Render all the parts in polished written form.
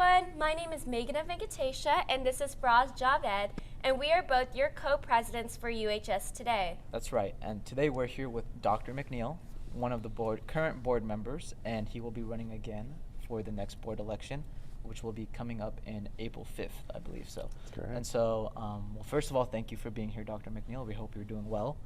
everyone, my name is Venkatesha, and this is Fraz, Javed, and we are both your co-presidents for UHS today. That's right, and today we're here with Dr. McNeil, one of the current board members, and he will be running again for the next board election, which will be coming up in April 5th, I believe so. That's correct. And so, well, first of all, thank you for being here, Dr. McNeil. We hope you're doing well.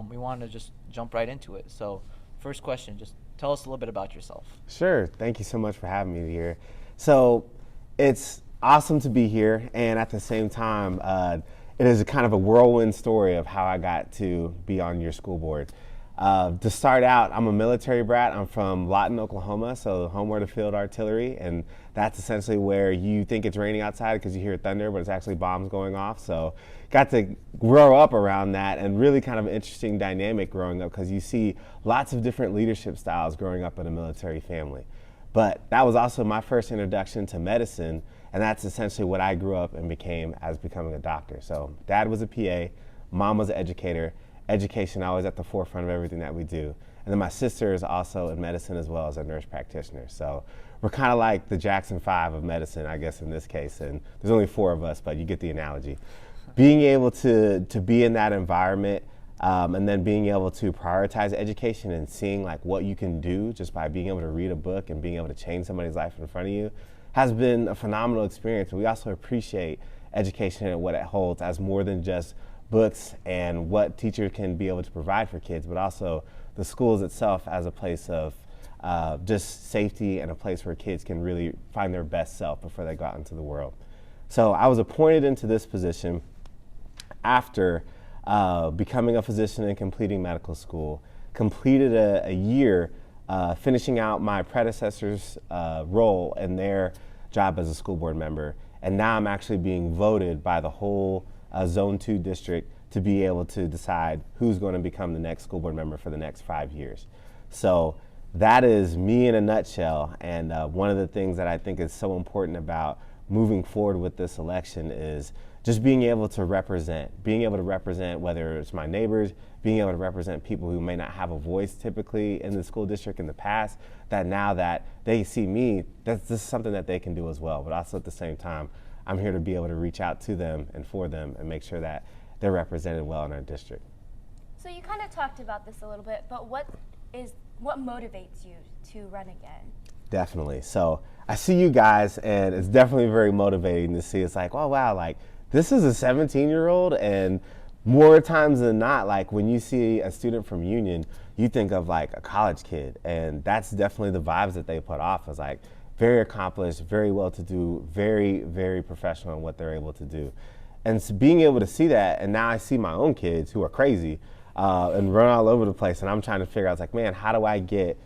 We wanted to just jump right into it. So, first question, just tell us a little bit about yourself. Sure. Thank you so much for having me here. So it's awesome to be here, and at the same time, it is a kind of a whirlwind story of how I got to be on your school board. To start out, I'm a military brat. I'm from Lawton, Oklahoma, so homeward of field artillery, and that's essentially where you think it's raining outside because you hear thunder, but it's actually bombs going off. So got to grow up around that, and really kind of an interesting dynamic growing up because you see lots of different leadership styles growing up in a military family. But that was also my first introduction to medicine, and that's essentially what I grew up and became as becoming a doctor. So dad was a PA, mom was an educator. Education always at the forefront of everything that we do. And then my sister is also in medicine as well as a nurse practitioner. So we're kind of like the Jackson 5 of medicine, I guess, in this case. And there's only 4 of us, but you get the analogy. Being able to be in that environment and then being able to prioritize education and seeing like what you can do just by being able to read a book and being able to change somebody's life in front of you has been a phenomenal experience. But we also appreciate education and what it holds as more than just books and what teachers can be able to provide for kids, but also the schools itself as a place of just safety and a place where kids can really find their best self before they go out into the world. So I was appointed into this position after becoming a physician and completing medical school, completed a year finishing out my predecessor's role in their job as a school board member, and now I'm actually being voted by the whole Zone 2 district to be able to decide who's going to become the next school board member for the next 5 years. So that is me in a nutshell, and one of the things that I think is so important about moving forward with this election is just being able to represent whether it's my neighbors, being able to represent people who may not have a voice typically in the school district in the past, that now that they see me, that's just something that they can do as well. But also at the same time, I'm here to be able to reach out to them and for them and make sure that they're represented well in our district. So you kind of talked about this a little bit, but what motivates you to run again? Definitely. So I see you guys, and it's definitely very motivating to see. It's like, oh wow, like this is a 17-year-old, and more times than not, like when you see a student from Union, you think of like a college kid, and that's definitely the vibes that they put off. It's like very accomplished, very well-to-do, very, very professional in what they're able to do. And so being able to see that, and now I see my own kids who are crazy and run all over the place, and I'm trying to figure out, like, man, how do I get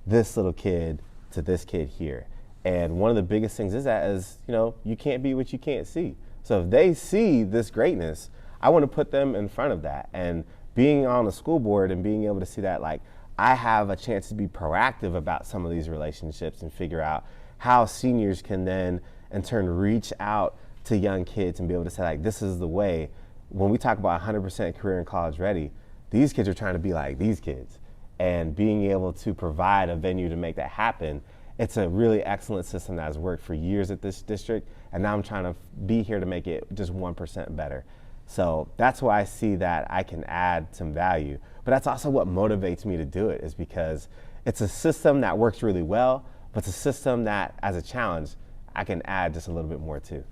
this little kid to this kid here? And one of the biggest things is, you know, you can't be what you can't see. So if they see this greatness, I want to put them in front of that. And being on the school board and being able to see that, like, I have a chance to be proactive about some of these relationships and figure out how seniors can then, in turn, reach out to young kids and be able to say, like, this is the way. When we talk about 100% career and college ready, these kids are trying to be like these kids. And being able to provide a venue to make that happen, it's a really excellent system that has worked for years at this district, and now I'm trying to be here to make it just 1% better. So that's why I see that I can add some value. But that's also what motivates me to do it, is because it's a system that works really well, but it's a system that, as a challenge, I can add just a little bit more to.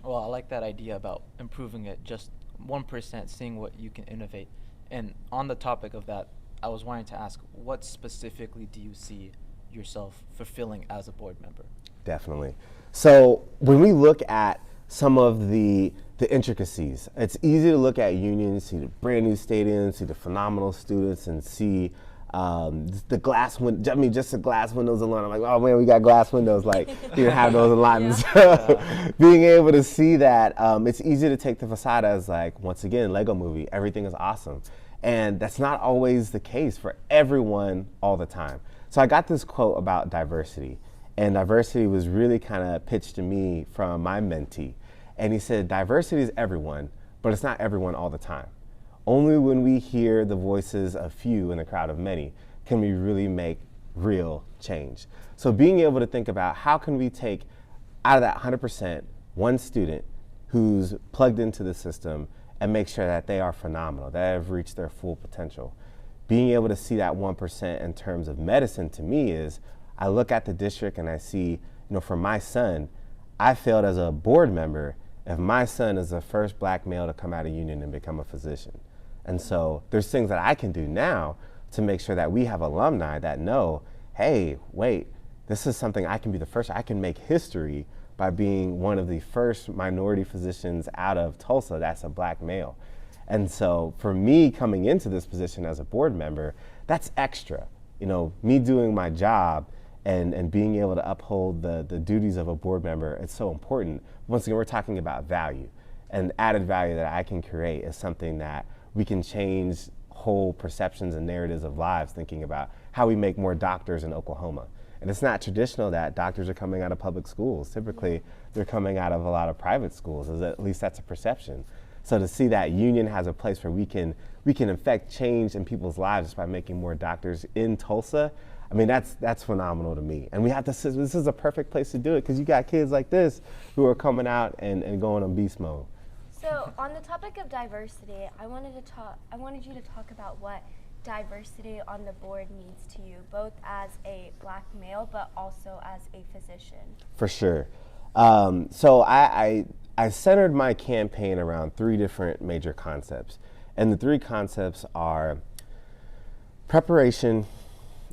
Well, I like that idea about improving it just 1%, seeing what you can innovate. And on the topic of that, I was wanting to ask, what specifically do you see yourself fulfilling as a board member? Definitely. So when we look at some of the intricacies, it's easy to look at Union, see the brand new stadium, see the phenomenal students, and see the glass window. I mean, just the glass windows alone. I'm like, oh man, we got glass windows. Like, you didn't have those a lot. And so being able to see that, it's easy to take the facade as, like, once again, Lego movie. Everything is awesome. And that's not always the case for everyone all the time. So I got this quote about diversity. And diversity was really kind of pitched to me from my mentee. And he said, diversity is everyone, but it's not everyone all the time. Only when we hear the voices of few in the crowd of many can we really make real change. So being able to think about how can we take out of that 100% one student who's plugged into the system and make sure that they are phenomenal, that have reached their full potential. Being able to see that 1% in terms of medicine to me is, I look at the district and I see, for my son, I failed as a board member if my son is the first black male to come out of union and become a physician. And so there's things that I can do now to make sure that we have alumni that know, hey, wait, this is something I can be the first, I can make history by being one of the first minority physicians out of Tulsa that's a black male. And so for me coming into this position as a board member, that's extra. Me doing my job and being able to uphold the duties of a board member, it's so important. Once again, we're talking about value, and added value that I can create is something that we can change whole perceptions and narratives of lives, thinking about how we make more doctors in Oklahoma. And it's not traditional that doctors are coming out of public schools. Typically, they're coming out of a lot of private schools, at least that's a perception. So to see that union has a place where we can affect change in people's lives just by making more doctors in Tulsa, I mean, that's phenomenal to me. And we have to, this is a perfect place to do it because you got kids like this who are coming out and going on beast mode. So on the topic of diversity, I wanted you to talk about what diversity on the board means to you, both as a black male, but also as a physician. For sure. So I centered my campaign around 3 different major concepts. And the 3 concepts are preparation,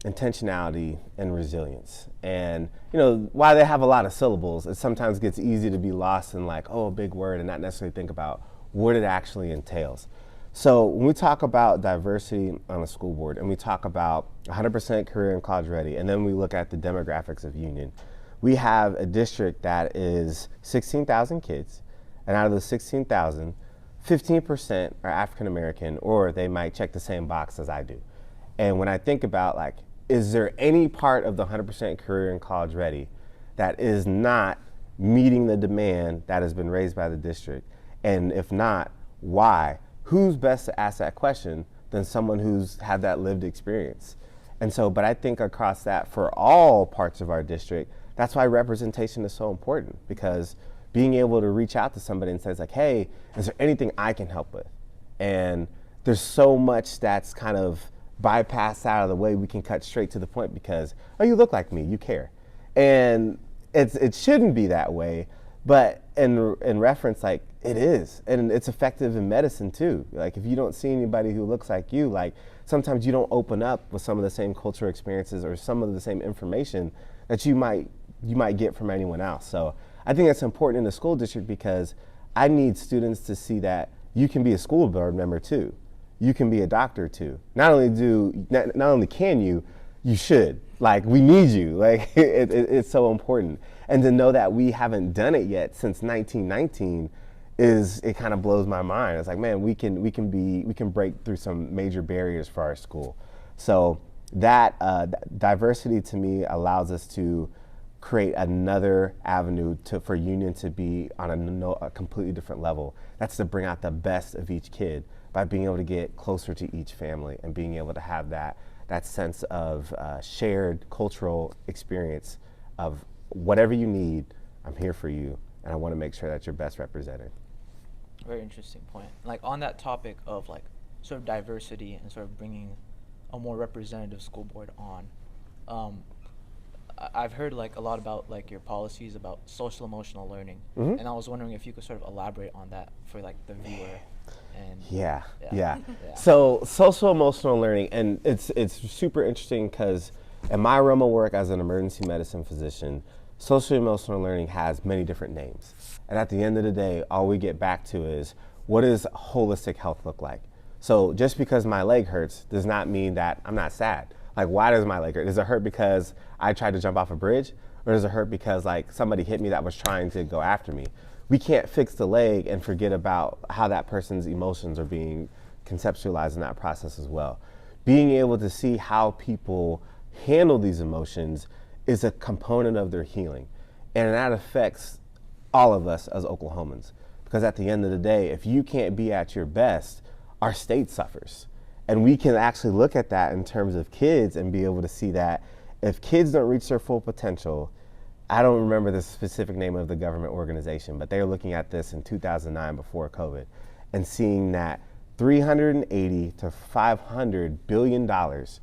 intentionality, and resilience. And while they have a lot of syllables, it sometimes gets easy to be lost in like, oh, a big word, and not necessarily think about what it actually entails. So when we talk about diversity on a school board, and we talk about 100% career and college ready, and then we look at the demographics of Union, we have a district that is 16,000 kids, and out of the 16,000, 15% are African American, or they might check the same box as I do. And when I think about like, is there any part of the 100% career and college ready that is not meeting the demand that has been raised by the district? And if not, why? Who's best to ask that question than someone who's had that lived experience? And so, but I think across that for all parts of our district, that's why representation is so important, because being able to reach out to somebody and say like, hey, is there anything I can help with? And there's so much that's kind of bypassed out of the way. We can cut straight to the point because, oh, you look like me, you care. And it shouldn't be that way, but in reference, like, it is, and it's effective in medicine too. Like, if you don't see anybody who looks like you, like, sometimes you don't open up with some of the same cultural experiences or some of the same information that you might get from anyone else. So I think that's important in the school district, because I need students to see that you can be a school board member too. You can be a doctor too. Not only can you, you should. Like, we need you. Like, it's so important. And to know that we haven't done it yet since 1919 it kind of blows my mind. It's like, man, we can break through some major barriers for our school. So that diversity to me allows us to create another avenue for Union to be on a completely different level. That's to bring out the best of each kid by being able to get closer to each family and being able to have that sense of shared cultural experience of whatever you need, I'm here for you, and I want to make sure that you're best represented. Very interesting point. Like, on that topic of like sort of diversity and sort of bringing a more representative school board on, I've heard like a lot about like your policies about social emotional learning, and I was wondering if you could sort of elaborate on that for like the viewer. And Yeah. So social emotional learning, and it's super interesting because in my realm of work as an emergency medicine physician, social emotional learning has many different names. And at the end of the day, all we get back to is, what does holistic health look like? So just because my leg hurts does not mean that I'm not sad. Like, why does my leg hurt? Does it hurt because I tried to jump off a bridge? Or does it hurt because like somebody hit me that was trying to go after me? We can't fix the leg and forget about how that person's emotions are being conceptualized in that process as well. Being able to see how people handle these emotions is a component of their healing. And that affects all of us as Oklahomans. Because at the end of the day, if you can't be at your best, our state suffers. And we can actually look at that in terms of kids and be able to see that if kids don't reach their full potential, I don't remember the specific name of the government organization, but they were looking at this in 2009 before COVID and seeing that 380 to 500 billion dollars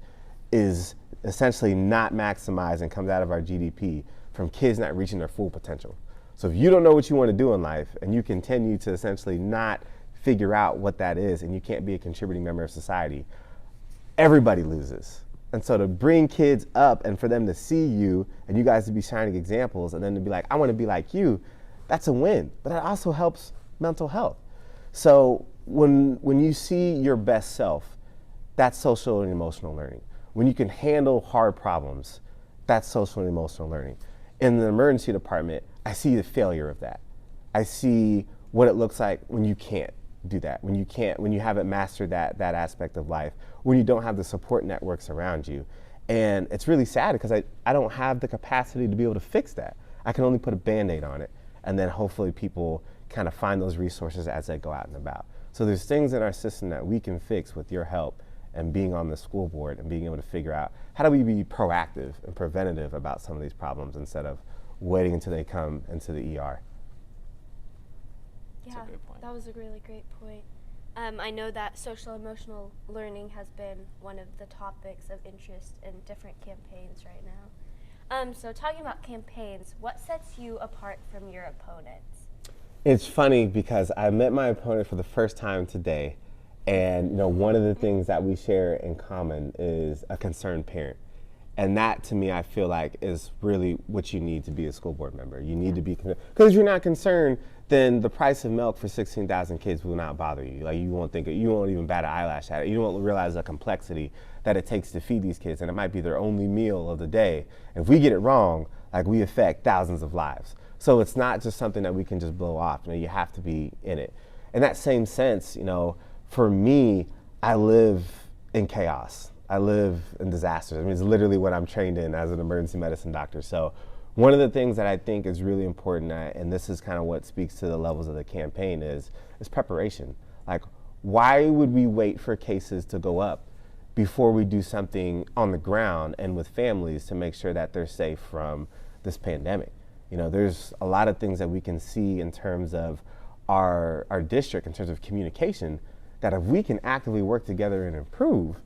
is essentially not maximized and comes out of our GDP from kids not reaching their full potential. So if you don't know what you want to do in life and you continue to essentially not figure out what that is and you can't be a contributing member of society, everybody loses. And so to bring kids up and for them to see you and you guys to be shining examples and then to be like, I want to be like you, that's a win. But that also helps mental health. So when you see your best self, that's social and emotional learning. When you can handle hard problems, that's social and emotional learning. In the emergency department, I see the failure of that. I see what it looks like when you can't do that, when you haven't mastered that aspect of life, when you don't have the support networks around you. And it's really sad because I don't have the capacity to be able to fix that. I can only put a Band-Aid on it, and then hopefully people kind of find those resources as they go out and about. So there's things in our system that we can fix with your help and being on the school board and being able to figure out how do we be proactive and preventative about some of these problems instead of waiting until they come into the ER. Yeah, that was a really great point. I know that social emotional learning has been one of the topics of interest in different campaigns right now. So talking about campaigns, what sets you apart from your opponents? It's funny because I met my opponent for the first time today, and one of the things that we share in common is a concerned parent. And that, to me, I feel like is really what you need to be a school board member. You need to be, because if you're not concerned, then the price of milk for 16,000 kids will not bother you. Like you won't even bat an eyelash at it. You won't realize the complexity that it takes to feed these kids, and it might be their only meal of the day. If we get it wrong, like we affect thousands of lives. So it's not just something that we can just blow off. You have to be in it. In that same sense, for me, I live in chaos. I live in disasters. I mean, it's literally what I'm trained in as an emergency medicine doctor. So one of the things that I think is really important, and this is kind of what speaks to the levels of the campaign, is preparation. Like, why would we wait for cases to go up before we do something on the ground and with families to make sure that they're safe from this pandemic? There's a lot of things that we can see in terms of our district, in terms of communication, that if we can actively work together and improve,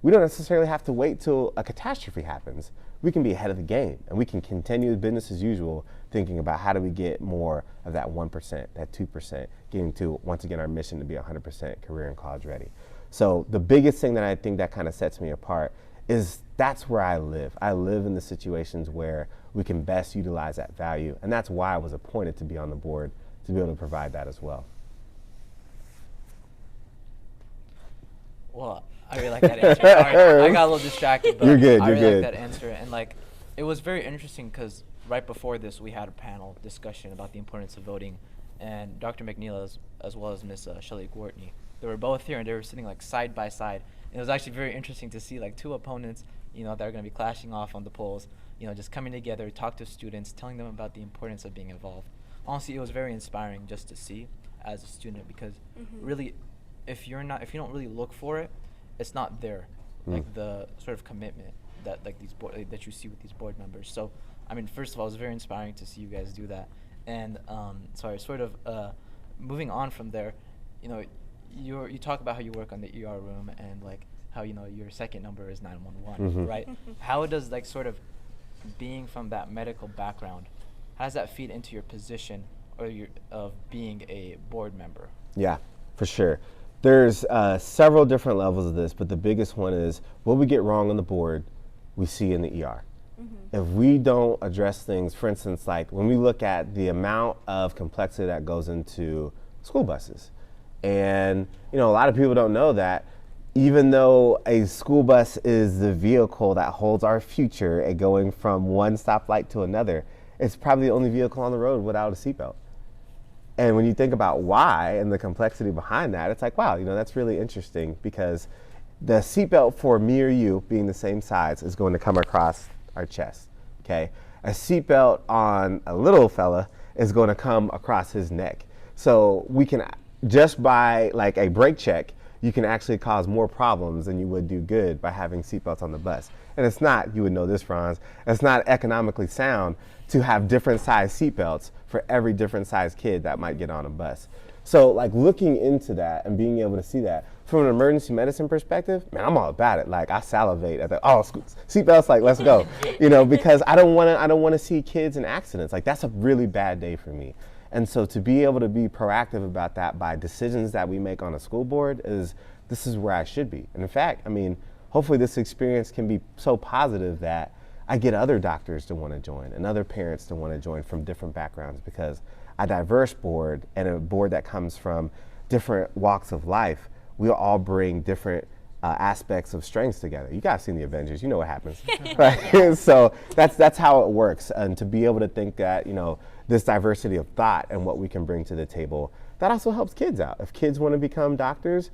we don't necessarily have to wait till a catastrophe happens. We can be ahead of the game, and we can continue business as usual, thinking about how do we get more of that 1%, that 2%, getting to, once again, our mission to be 100% career and college ready. So the biggest thing that I think that kind of sets me apart is that's where I live. I live in the situations where we can best utilize that value, and that's why I was appointed to be on the board, to be able to provide that as well. Well, I really like that answer. Sorry, I got a little distracted, but you're good, I you're really good. like that answer. And it was very interesting because right before this, we had a panel discussion about the importance of voting, and Dr. McNeil as well as Miss Shelley Gwartney, they were both here and they were sitting side by side. And it was actually very interesting to see two opponents, that are going to be clashing off on the polls, just coming together, talk to students, telling them about the importance of being involved. Honestly, it was very inspiring just to see as a student because really, if you don't really look for it, it's not there, the sort of commitment that that you see with these board members. So, I mean, first of all, it was very inspiring to see you guys do that. And moving on from there, you talk about how you work on the ER room and how your second number is 911, right? How does sort of being from that medical background, how does that feed into your position of being a board member? Yeah, for sure. There's several different levels of this, but the biggest one is what we get wrong on the board, we see in the ER. If we don't address things, for instance, when we look at the amount of complexity that goes into school buses, and a lot of people don't know that even though a school bus is the vehicle that holds our future and going from one stoplight to another, it's probably the only vehicle on the road without a seatbelt. And when you think about why and the complexity behind that, it's wow, that's really interesting because the seatbelt for me or you being the same size is going to come across our chest, okay? A seatbelt on a little fella is going to come across his neck. So we can, just by a brake check, you can actually cause more problems than you would do good by having seatbelts on the bus. And it's not, you would know this, Fraz, it's not economically sound to have different size seatbelts for every different size kid that might get on a bus. So like looking into that and being able to see that from an emergency medicine perspective, man, I'm all about it. Like I salivate at the, seatbelts, like let's go, because I don't want to see kids in accidents. Like that's a really bad day for me. And so to be able to be proactive about that by decisions that we make on a school board this is where I should be. And in fact, I mean, hopefully this experience can be so positive that I get other doctors to want to join and other parents to want to join from different backgrounds, because a diverse board and a board that comes from different walks of life, we all bring different aspects of strengths together. You guys seen the Avengers, you know what happens, right? So that's how it works. And to be able to think that, this diversity of thought and what we can bring to the table, that also helps kids out. If kids want to become doctors,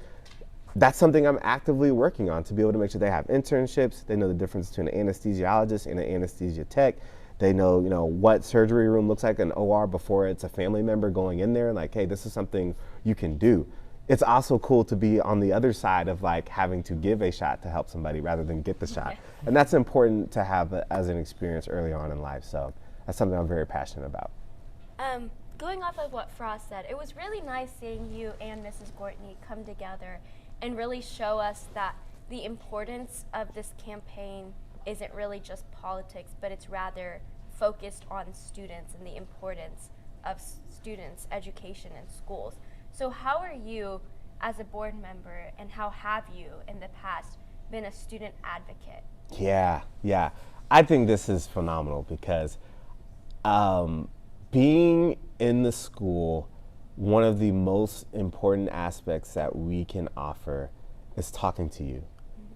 that's something I'm actively working on, to be able to make sure they have internships, they know the difference between an anesthesiologist and an anesthesia tech. They know, what surgery room looks like an OR before it's a family member going in there. Like, hey, this is something you can do. It's also cool to be on the other side of like having to give a shot to help somebody rather than get the shot. And that's important to have as an experience early on in life. So that's something I'm very passionate about. Going off of what Fraz said, it was really nice seeing you and Mrs. Gwartney come together and really show us that the importance of this campaign isn't really just politics, but it's rather focused on students and the importance of students' education in schools. So how are you as a board member, and how have you in the past been a student advocate? Yeah. I think this is phenomenal because being in the school, one of the most important aspects that we can offer is talking to you,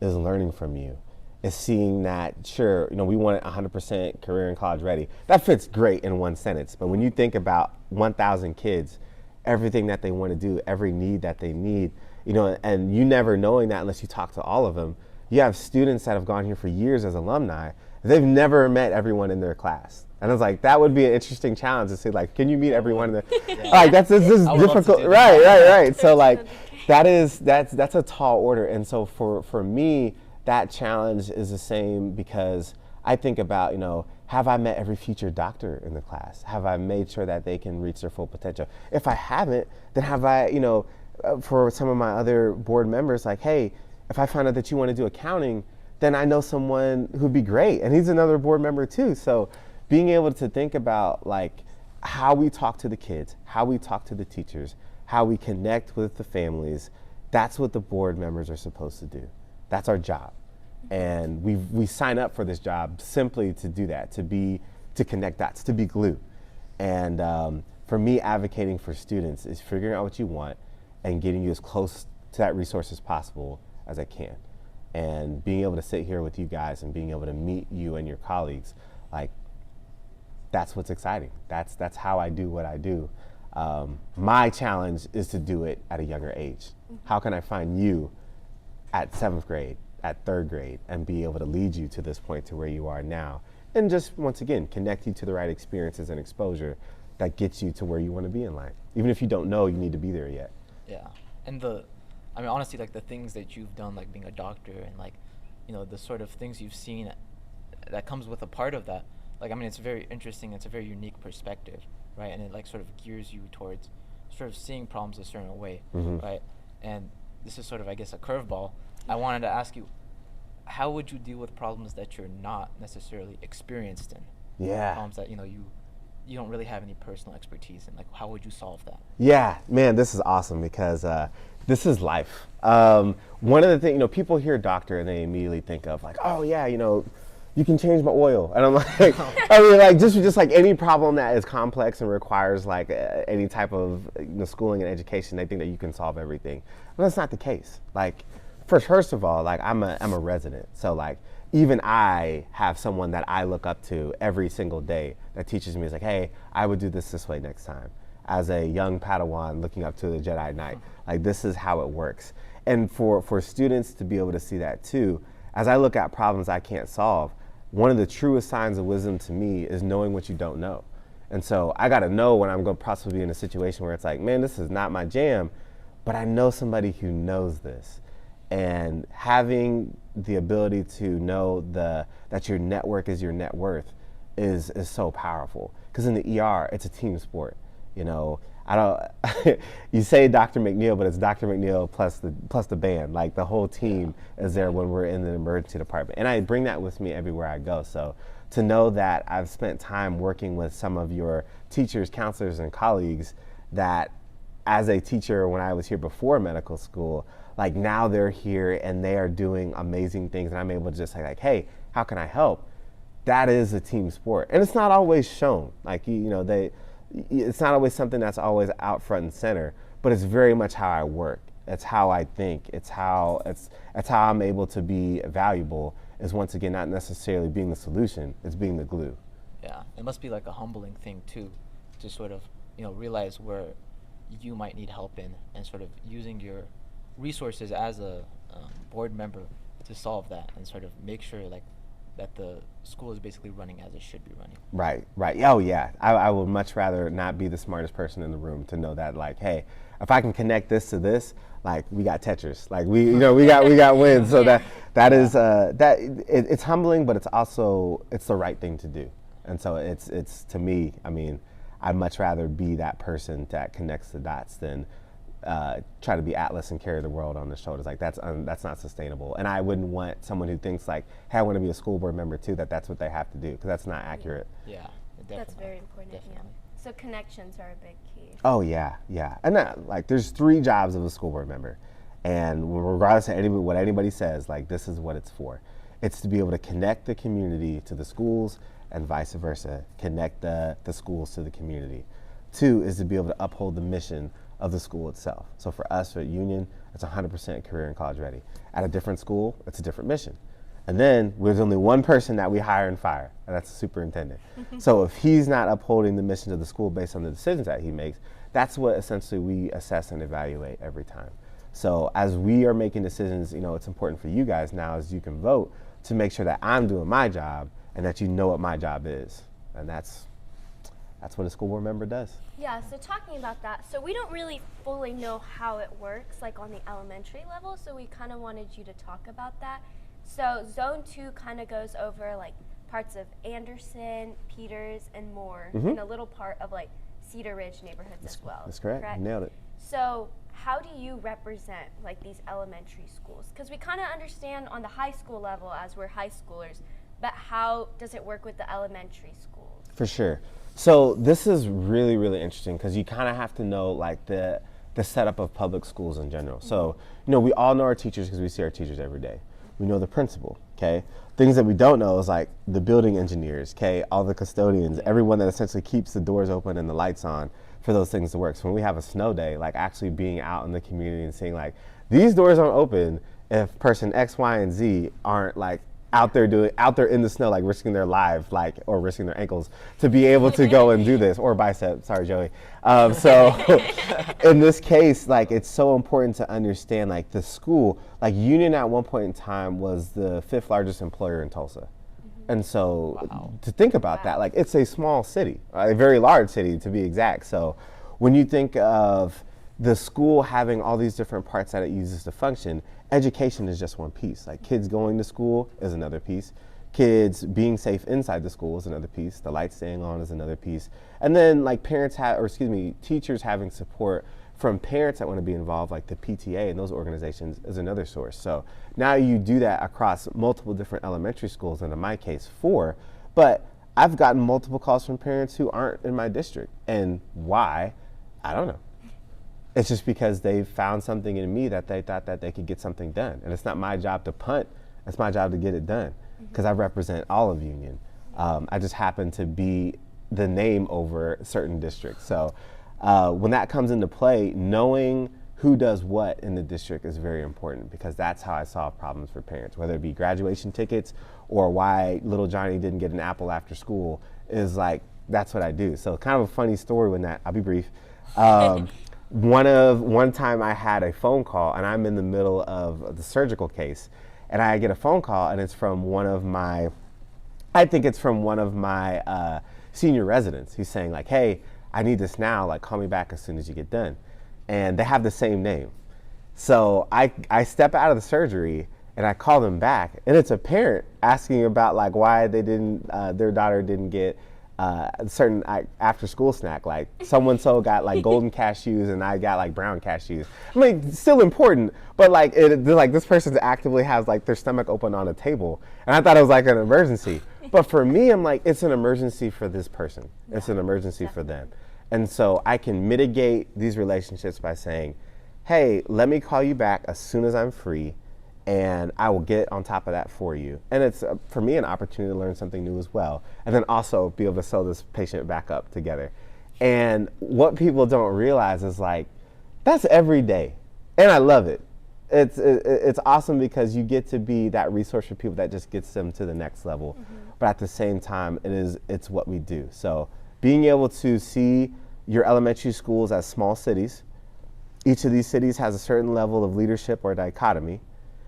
is learning from you, is seeing that, sure, we want 100% career and college ready. That fits great in one sentence, but when you think about 1,000 kids, everything that they want to do, every need that they need, and you never knowing that unless you talk to all of them. You have students that have gone here for years as alumni, they've never met everyone in their class. And I was like, that would be an interesting challenge to say, like, can you meet everyone in the, like, this is difficult, right. So like, that's a tall order. And so for me, that challenge is the same, because I think about, have I met every future doctor in the class? Have I made sure that they can reach their full potential? If I haven't, then have I, for some of my other board members, like, hey, if I find out that you want to do accounting, then I know someone who'd be great, and he's another board member too. So being able to think about like how we talk to the kids, how we talk to the teachers, how we connect with the families, that's what the board members are supposed to do. That's our job. And we sign up for this job simply to do that, to connect dots, to be glue. And for me, advocating for students is figuring out what you want and getting you as close to that resource as possible as I can. And being able to sit here with you guys and being able to meet you and your colleagues, like, that's what's exciting. That's how I do what I do. My challenge is to do it at a younger age. How can I find you at 7th grade, at 3rd grade, and be able to lead you to this point to where you are now? And just, once again, connect you to the right experiences and exposure that gets you to where you want to be in life. Even if you don't know you need to be there yet. Yeah, and honestly, like the things that you've done, like being a doctor and like, the sort of things you've seen that comes with a part of that. Like, it's very interesting. It's a very unique perspective, right? And it like sort of gears you towards sort of seeing problems a certain way, right? And this is sort of, I guess, a curveball. I wanted to ask you, how would you deal with problems that you're not necessarily experienced in? Yeah. Problems that, you don't really have any personal expertise in. Like, how would you solve that? Yeah, man, this is awesome because this is life. One of the things, people hear doctor and they immediately think of like, oh yeah, you can change my oil. And I'm like, just like any problem that is complex and requires like any type of schooling and education, they think that you can solve everything. But that's not the case. Like, first of all, like I'm a resident. So like, even I have someone that I look up to every single day that teaches me, is like, hey, I would do this way next time. As a young Padawan looking up to the Jedi Knight, like this is how it works. And for students to be able to see that too, as I look at problems I can't solve, one of the truest signs of wisdom to me is knowing what you don't know. And so I gotta know when I'm going to possibly be in a situation where it's like, man, this is not my jam, but I know somebody who knows this. And having the ability to know that your network is your net worth is so powerful. Because in the ER, it's a team sport. You know, I don't. You say Dr. McNeil, but it's Dr. McNeil plus the band. Like the whole team is there when we're in the emergency department, and I bring that with me everywhere I go. So to know that I've spent time working with some of your teachers, counselors, and colleagues that, as a teacher when I was here before medical school, like now they're here and they are doing amazing things, and I'm able to just say like, hey, how can I help? That is a team sport, and it's not always shown. Like it's not always something that's always out front and center, but it's very much how I work. It's how I think. It's how I'm able to be valuable. Is once again not necessarily being the solution. It's being the glue. Yeah, it must be like a humbling thing too, to sort of realize where you might need help in, and sort of using your resources as a board member to solve that, and sort of make sure like that the school is basically running as it should be running. Right. Oh yeah, I would much rather not be the smartest person in the room to know that like, hey, if I can connect this to this, like we got Tetris, like we got wins. So that is it's humbling, but it's also the right thing to do. And so it's to me, I mean, I'd much rather be that person that connects the dots than try to be Atlas and carry the world on the shoulders. Like that's not sustainable. And I wouldn't want someone who thinks like, hey, I want to be a school board member too, that's what they have to do, because that's not accurate. Yeah, definitely. That's very important. Definitely. Yeah. So connections are a big key. Oh yeah. And like there's 3 jobs of a school board member, and regardless of what anybody says, like this is what it's for. It's to be able to connect the community to the schools, and vice versa, connect the schools to the community. 2 is to be able to uphold the mission of the school itself. So for us at Union, it's 100% career and college ready. At a different school, it's a different mission. And then there's only one person that we hire and fire, and that's the superintendent. So if he's not upholding the mission of the school based on the decisions that he makes, that's what essentially we assess and evaluate every time. So as we are making decisions, it's important for you guys now, as you can vote, to make sure that I'm doing my job and that you know what my job is. And that's what a school board member does. Yeah, so talking about that, so we don't really fully know how it works, like on the elementary level, so we kind of wanted you to talk about that. So Zone 2 kind of goes over like parts of Anderson, Peters, and Moore, and a little part of like Cedar Ridge neighborhoods as well. That's correct. You nailed it. So how do you represent like these elementary schools? Because we kind of understand on the high school level as we're high schoolers, but how does it work with the elementary schools? For sure. So this is really, really interesting, because you kind of have to know like the setup of public schools in general. So, we all know our teachers because we see our teachers every day. We know the principal, okay? Things that we don't know is like the building engineers, okay? All the custodians, everyone that essentially keeps the doors open and the lights on for those things to work. So when we have a snow day, like actually being out in the community and seeing like, these doors aren't open if person X, Y, and Z aren't like out there in the snow, like risking their lives, like, or risking their ankles to be able to go and do this, or bicep, sorry, Joey. So in this case, like, it's so important to understand, like, the school, like, Union at one point in time was the 5th largest employer in Tulsa. And so to think about that, like, it's a small city, a very large city to be exact. So when you think of the school having all these different parts that it uses to function, education is just one piece. Like kids going to school is another piece. Kids being safe inside the school is another piece. The lights staying on is another piece. And then like teachers having support from parents that want to be involved, like the PTA and those organizations is another source. So now you do that across multiple different elementary schools, and in my case 4, but I've gotten multiple calls from parents who aren't in my district. And why? I don't know. It's just because they found something in me that they thought that they could get something done. And it's not my job to punt, it's my job to get it done, because I represent all of Union. I just happen to be the name over certain districts. So when that comes into play, knowing who does what in the district is very important, because that's how I solve problems for parents, whether it be graduation tickets or why little Johnny didn't get an apple after school, is like, that's what I do. So kind of a funny story when that, I'll be brief. One time I had a phone call, and I'm in the middle of the surgical case, and I get a phone call, and it's from one of my senior residents. He's saying like, hey, I need this now, like call me back as soon as you get done. and they have the same name. So I step out of the surgery and I call them back, and it's a parent asking about like why they didn't, their daughter didn't get a certain after school snack. Like so got like golden cashews and I got like brown cashews. I mean, still important, but like like this person actively has like their stomach open on a table, and I thought it was like an emergency. But for me, I'm like, it's an emergency for this person. It's an emergency for them. And so I can mitigate these relationships by saying, hey, let me call you back as soon as I'm free, and I will get on top of that for you. And it's, for me, an opportunity to learn something new as well. And then also be able to sew this patient back up together. And what people don't realize is like, that's every day. And I love it. It's awesome because you get to be that resource for people that just gets them to the next level. But at the same time, it's what we do. So being able to see your elementary schools as small cities, each of these cities has a certain level of leadership or dichotomy.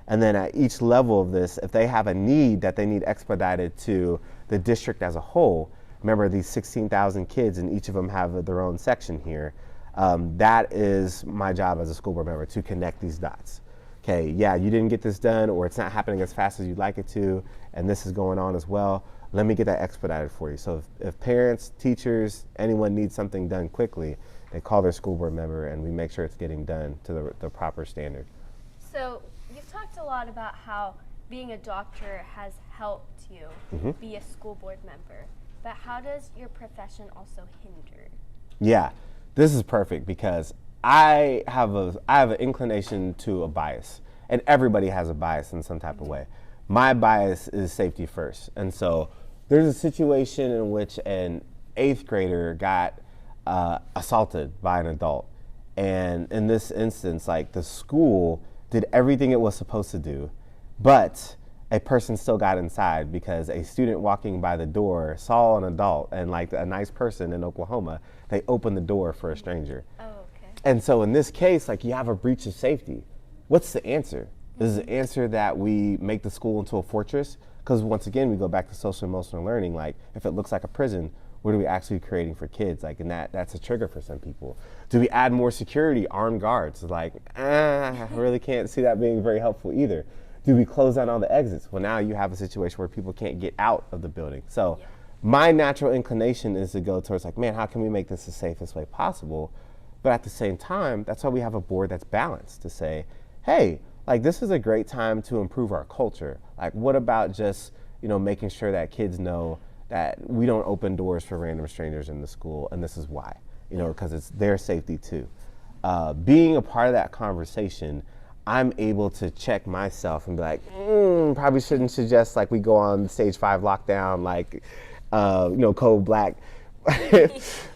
And then at each level of this, if they have a need that they need expedited to the district as a whole, remember these 16,000 kids and each of them have their own section here. That is my job as a school board member, to connect these dots. Okay, yeah, you didn't get this done, or it's not happening as fast as you'd like it to, and this is going on as well. Let me get that expedited for you. So if parents, teachers, anyone needs something done quickly, they call their school board member and we make sure it's getting done to the proper standard. So you've talked a lot about how being a doctor has helped you be a school board member, but how does your profession also hinder? Yeah, this is perfect because I have an inclination to a bias, and everybody has a bias in some type of way. My bias is safety first, and so there's a situation in which an 8th grader got assaulted by an adult, and in this instance, like the school did everything it was supposed to do, but a person still got inside because a student walking by the door saw an adult, and like a nice person in Oklahoma, they opened the door for a stranger. Oh, okay. And so in this case, like you have a breach of safety. What's the answer? Is the answer that we make the school into a fortress? Because once again, we go back to social emotional learning. Like if it looks like a prison, what are we actually creating for kids? Like, and that's a trigger for some people. Do we add more security, armed guards? Like, I really can't see that being very helpful either. Do we close down all the exits? Well, now you have a situation where people can't get out of the building. So my natural inclination is to go towards like, man, how can we make this the safest way possible? But at the same time, that's why we have a board that's balanced to say, hey, like this is a great time to improve our culture. Like what about just, making sure that kids know that we don't open doors for random strangers in the school, and this is why, because it's their safety too. Being a part of that conversation, I'm able to check myself and be like, probably shouldn't suggest like we go on stage 5 lockdown, like, code black.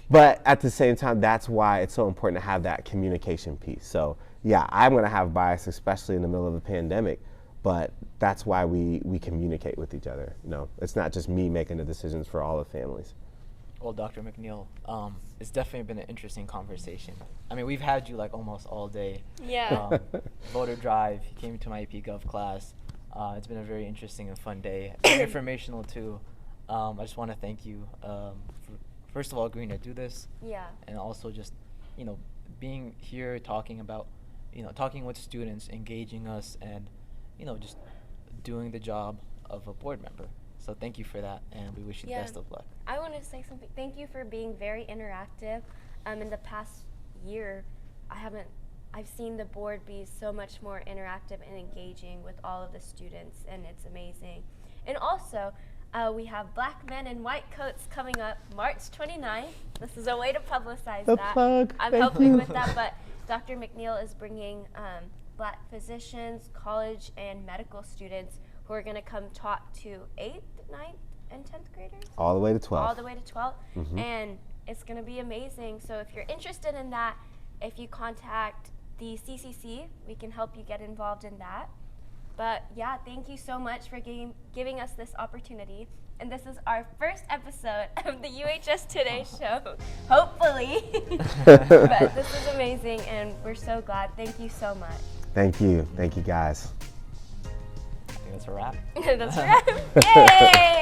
But at the same time, that's why it's so important to have that communication piece. So yeah, I'm gonna have bias, especially in the middle of a pandemic, but that's why we communicate with each other. It's not just me making the decisions for all the families. Well, Dr. McNeil, it's definitely been an interesting conversation. I mean, we've had you like almost all day. Yeah. Voter drive, you came to my AP Gov class. It's been a very interesting and fun day, informational too. I just want to thank you for, first of all, agreeing to do this. Yeah. And also just, being here, talking about, talking with students, engaging us, and, just doing the job of a board member. So thank you for that, and we wish you the best of luck. I want to say something. Thank you for being very interactive. In the past year, I've seen the board be so much more interactive and engaging with all of the students, and it's amazing. And also, we have Black Men in White Coats coming up March 29th. This is a way to publicize The that. plug. I'm Thank helping you. with that, but Dr. McNeil is bringing Black physicians, college, and medical students who are going to come talk to 8th, 9th, and 10th graders? All the way to 12. All the way to 12. And it's going to be amazing. So if you're interested in that, if you contact the CCC, we can help you get involved in that. But yeah, thank you so much for giving us this opportunity. And this is our first episode of the UHS Today show, hopefully. But this is amazing, and we're so glad. Thank you so much. Thank you. Thank you, guys. I think that's a wrap. That's right. Yay!